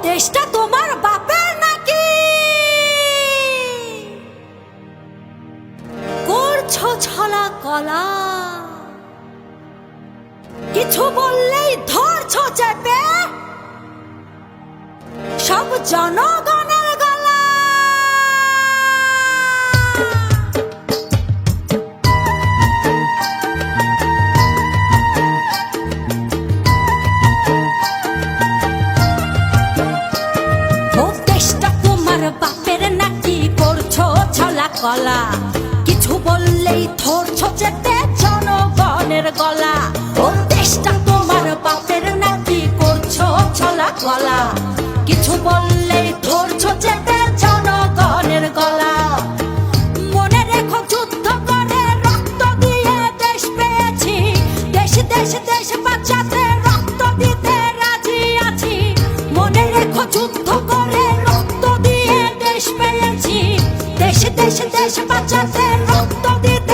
দেশটা তোমার বাপের নাকি? করছো ছলা কলা, কিছু বললেই ধরছো চেপে সব জনগণের গলা। ও দেশটা তোমার বাপের নাকি? করছো ছলা কলা, কিছু বললেই ধরছো চেপে জনগণের গলা। ও দেশটা তোমার বাপের নাকি? করছো ছলা কলা, কিছু বললেই ধরছো চেপে জনগণের গলা। মনে রেখো যুদ্ধ করে রক্ত দিয়ে দেশ পেয়েছি, দেশ দেশ দেশ বাঁচাতে রক্ত দিতে রাজি আছি। মনে রেখো যুদ্ধ করে রক্ত দিয়ে দেশ পেয়েছি, দেশ দেশ দেশ বাঁচাতে রক্ত দিতে